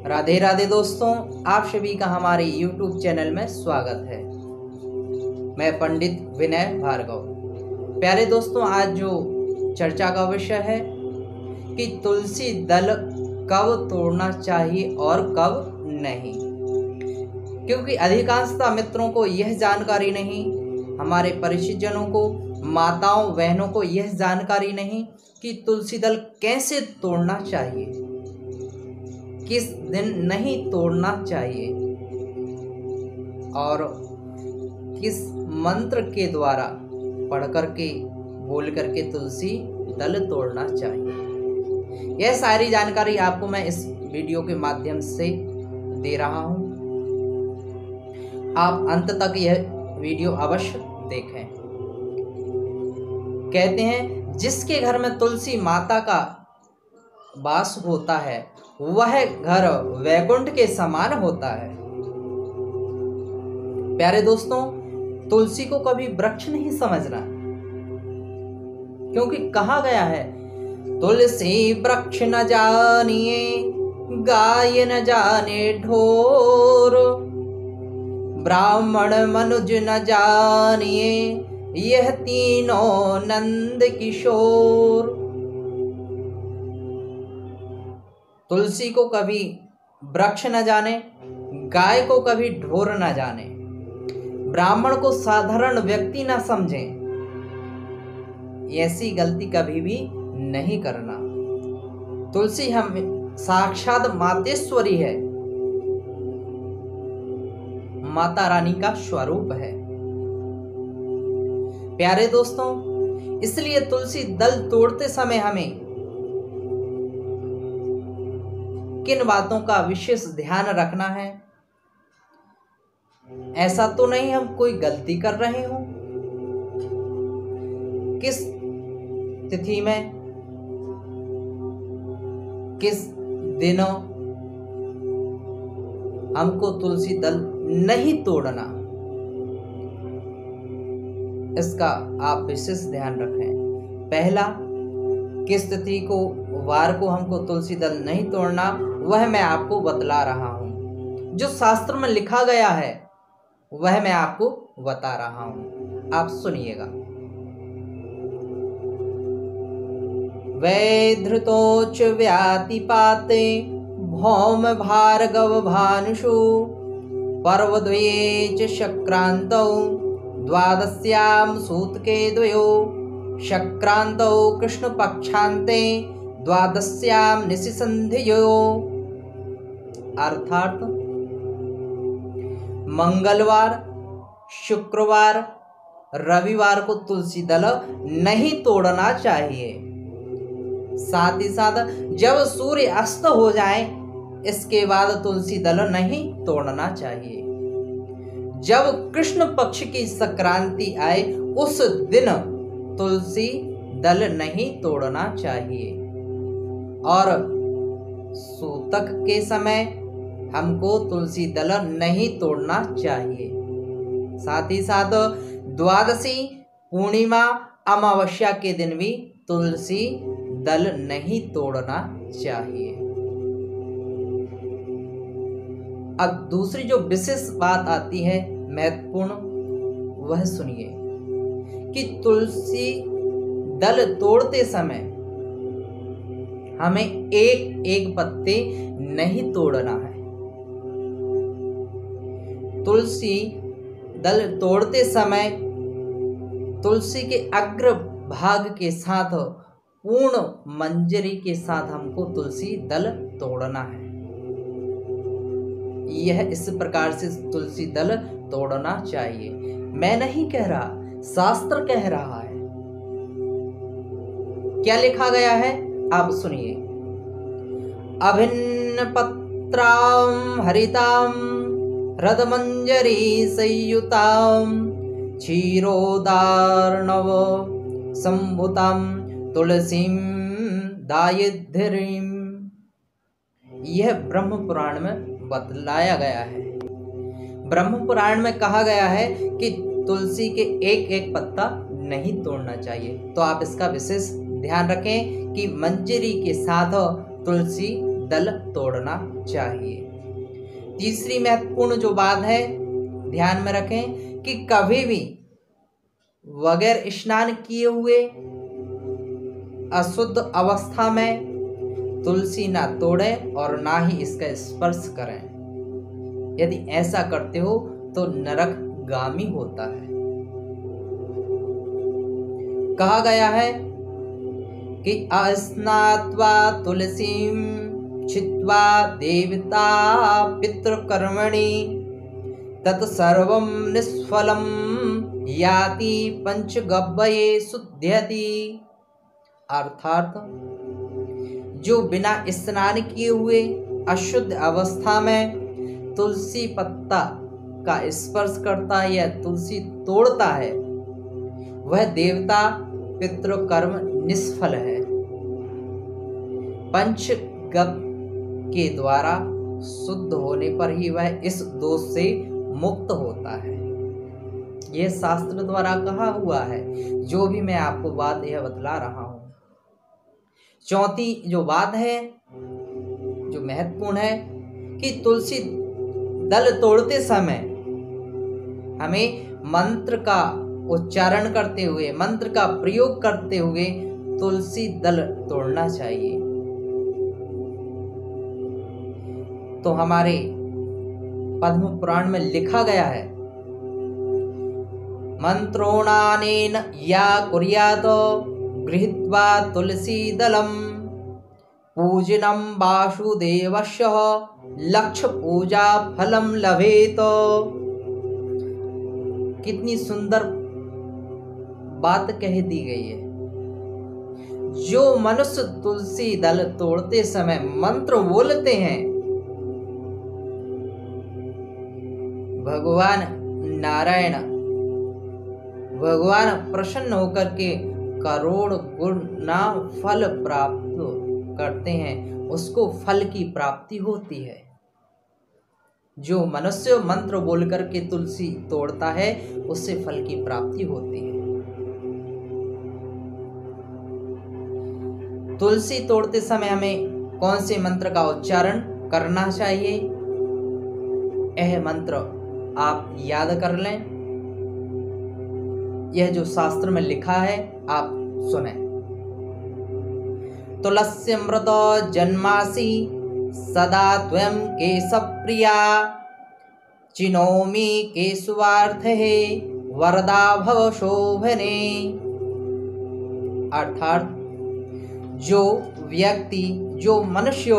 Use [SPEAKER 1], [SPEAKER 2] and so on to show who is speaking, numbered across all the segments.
[SPEAKER 1] राधे राधे दोस्तों, आप सभी का हमारे YouTube चैनल में स्वागत है। मैं पंडित विनय भार्गव। प्यारे दोस्तों, आज जो चर्चा का विषय है कि तुलसी दल कब तोड़ना चाहिए और कब नहीं, क्योंकि अधिकांशतः मित्रों को यह जानकारी नहीं, हमारे परिचित जनों को, माताओं बहनों को यह जानकारी नहीं कि तुलसी दल कैसे तोड़ना चाहिए, किस दिन नहीं तोड़ना चाहिए और किस मंत्र के द्वारा पढ़ करके बोल करके तुलसी दल तोड़ना चाहिए। यह सारी जानकारी आपको मैं इस वीडियो के माध्यम से दे रहा हूं। आप अंत तक यह वीडियो अवश्य देखें। कहते हैं, जिसके घर में तुलसी माता का वास होता है वह घर वैकुंठ के समान होता है। प्यारे दोस्तों, तुलसी को कभी वृक्ष नहीं समझना, क्योंकि कहा गया है, तुलसी वृक्ष न जानिए, गाय न जाने ढोर, ब्राह्मण मनुज न जानिए, यह तीनों नंद किशोर। तुलसी को कभी वृक्ष न जाने, गाय को कभी ढोर न जाने, ब्राह्मण को साधारण व्यक्ति न समझे, ऐसी गलती कभी भी नहीं करना। तुलसी हम साक्षात मातेश्वरी है, माता रानी का स्वरूप है। प्यारे दोस्तों, इसलिए तुलसी दल तोड़ते समय हमें किन बातों का विशेष ध्यान रखना है। ऐसा तो नहीं हम कोई गलती कर रहे हो, किस तिथि में, किस दिनों हमको तुलसी दल नहीं तोड़ना, इसका आप विशेष ध्यान रखें। पहला, किस तिथि को, वार को हमको तुलसी दल नहीं तोड़ना, वह मैं आपको बतला रहा हूं। जो शास्त्र में लिखा गया है वह मैं आपको बता रहा हूं, आप सुनिएगा। वैधृतोच व्यातिपाते भौम भार्गव भानुषु, पर्वद्वये च शक्रान्तौ द्वादश्यां सूतके द्वयो, शक्रान्तौ कृष्णपक्षान्ते द्वादश्यां निशिसन्धियो। अर्थात मंगलवार, शुक्रवार, रविवार को तुलसी दल नहीं तोड़ना चाहिए। साथ ही साथ जब सूर्य अस्त हो जाए इसके बाद तुलसी दल नहीं तोड़ना चाहिए। जब कृष्ण पक्ष की संक्रांति आए उस दिन तुलसी दल नहीं तोड़ना चाहिए, और सूतक के समय हमको तुलसी दल नहीं तोड़ना चाहिए। साथ ही साथ द्वादशी, पूर्णिमा, अमावस्या के दिन भी तुलसी दल नहीं तोड़ना चाहिए। अब दूसरी जो विशेष बात आती है, महत्वपूर्ण, वह सुनिए कि तुलसी दल तोड़ते समय हमें एक एक पत्ते नहीं तोड़ना है। तुलसी दल तोड़ते समय तुलसी के अग्र भाग के साथ पूर्ण मंजरी के साथ हमको तुलसी दल तोड़ना है। यह इस प्रकार से तुलसी दल तोड़ना चाहिए। मैं नहीं कह रहा, शास्त्र कह रहा है। क्या लिखा गया है आप सुनिए। अभिन्न पत्रां हरितां हृदमंजरी संयुतां, क्षीरोदार्णव संभुतां तुलसीं दायिद्धिरीं। यह ब्रह्म पुराण में बतलाया गया है। ब्रह्म पुराण में कहा गया है कि तुलसी के एक एक पत्ता नहीं तोड़ना चाहिए। तो आप इसका विशेष ध्यान रखें कि मंजरी के साथ तुलसी दल तोड़ना चाहिए। तीसरी महत्वपूर्ण जो बात है, ध्यान में रखें कि कभी भी बगैर स्नान किए हुए अशुद्ध अवस्था में तुलसी ना तोड़ें और ना ही इसका स्पर्श करें। यदि ऐसा करते हो तो नरकगामी होता है। कहा गया है कि अस्नात्वा तुलसीम छित्वा देवता पितृकर्मणि तत्सर्वं निष्फलं याति पंचगव्ये शुद्ध्यति। अर्थात जो बिना स्नान किए हुए अशुद्ध अवस्था में तुलसी पत्ता का स्पर्श करता है या तुलसी तोड़ता है, वह देवता पितृकर्म निष्फल है। पंचगव्य के द्वारा शुद्ध होने पर ही वह इस दोष से मुक्त होता है। यह शास्त्र द्वारा कहा हुआ है, जो भी मैं आपको बात यह बतला रहा हूं। चौथी जो बात है, जो महत्वपूर्ण है, कि तुलसी दल तोड़ते समय हमें मंत्र का उच्चारण करते हुए, मंत्र का प्रयोग करते हुए तुलसी दल तोड़ना चाहिए। तो हमारे पद्म पुराण में लिखा गया है, मंत्रोणानेन या कुर्यात गृहीत्वा तुलसी दलम पूजनम वासुदेवस्य लक्ष्य पूजा फलम लभेत। कितनी सुंदर बात कह दी गई है। जो मनुष्य तुलसी दल तोड़ते समय मंत्र बोलते हैं, भगवान नारायण, भगवान प्रसन्न होकर के करोड़ गुना फल प्राप्त करते हैं, उसको फल की प्राप्ति होती है। जो मनुष्य मंत्र बोल करके तुलसी तोड़ता है, उससे फल की प्राप्ति होती है। तुलसी तोड़ते समय हमें कौन से मंत्र का उच्चारण करना चाहिए, यह मंत्र आप याद कर लें। यह जो शास्त्र में लिखा है आप सुने। तुलस्यमृत जन्मासि सदा त्वं केशप्रिया चिनोमि केशवार्थे वरदा भव शोभने। अर्थात जो व्यक्ति, जो मनुष्य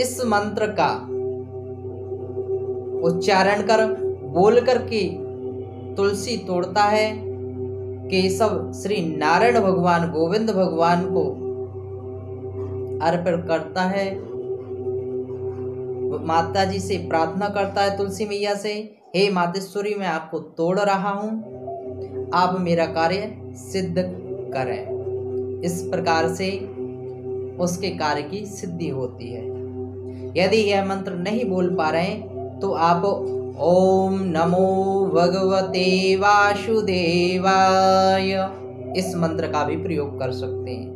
[SPEAKER 1] इस मंत्र का उच्चारण कर बोल करके तुलसी तोड़ता है, केशव श्री नारायण भगवान, गोविंद भगवान को अर्पण करता है, माता जी से प्रार्थना करता है तुलसी मैया से, हे मातेश्वरी मैं आपको तोड़ रहा हूं, आप मेरा कार्य सिद्ध करें। इस प्रकार से उसके कार्य की सिद्धि होती है। यदि यह मंत्र नहीं बोल पा रहे हैं तो आप ओम नमो भगवते वासुदेवाय इस मंत्र का भी प्रयोग कर सकते हैं।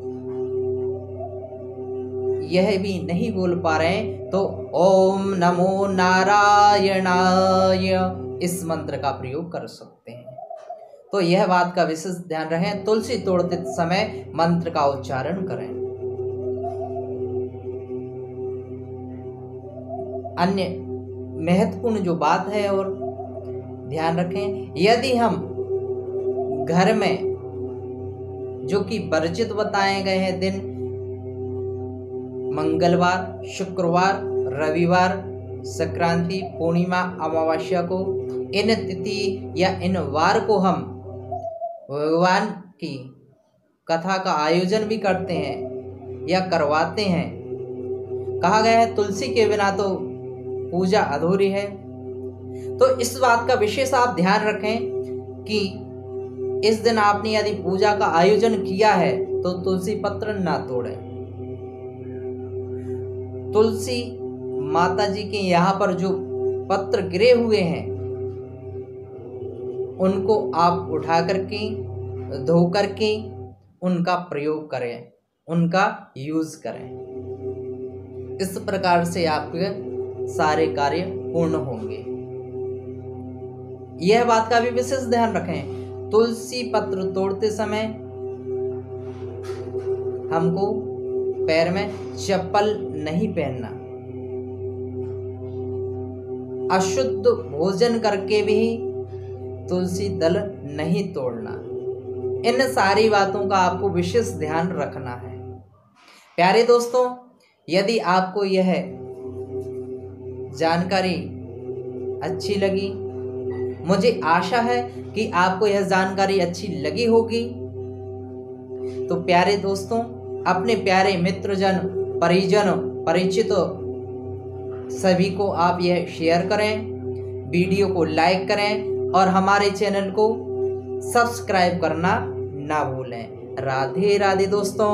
[SPEAKER 1] यह भी नहीं बोल पा रहे हैं तो ओम नमो नारायणाय इस मंत्र का प्रयोग कर सकते हैं। तो यह बात का विशेष ध्यान रहे, तुलसी तोड़ते समय मंत्र का उच्चारण करें। अन्य महत्वपूर्ण जो बात है और ध्यान रखें, यदि हम घर में जो कि वर्जित बताए गए हैं दिन, मंगलवार, शुक्रवार, रविवार, संक्रांति, पूर्णिमा, अमावस्या को, इन तिथि या इन वार को हम भगवान की कथा का आयोजन भी करते हैं या करवाते हैं। कहा गया है तुलसी के बिना तो पूजा अधूरी है। तो इस बात का विशेष आप ध्यान रखें कि इस दिन आपने यदि पूजा का आयोजन किया है तो तुलसी पत्र ना तोड़ें। तुलसी माता जी के यहाँ पर जो पत्र गिरे हुए हैं उनको आप उठा करके धो करके उनका प्रयोग करें, उनका यूज करें। इस प्रकार से आपके सारे कार्य पूर्ण होंगे। यह बात का भी विशेष ध्यान रखें, तुलसी पत्र तोड़ते समय हमको पैर में चप्पल नहीं पहनना, अशुद्ध भोजन करके भी तुलसी दल नहीं तोड़ना। इन सारी बातों का आपको विशेष ध्यान रखना है। प्यारे दोस्तों, यदि आपको यह जानकारी अच्छी लगी, मुझे आशा है कि आपको यह जानकारी अच्छी लगी होगी, तो प्यारे दोस्तों अपने प्यारे मित्रजन, परिजन, परिचितों सभी को आप यह शेयर करें, वीडियो को लाइक करें और हमारे चैनल को सब्सक्राइब करना ना भूलें। राधे राधे दोस्तों।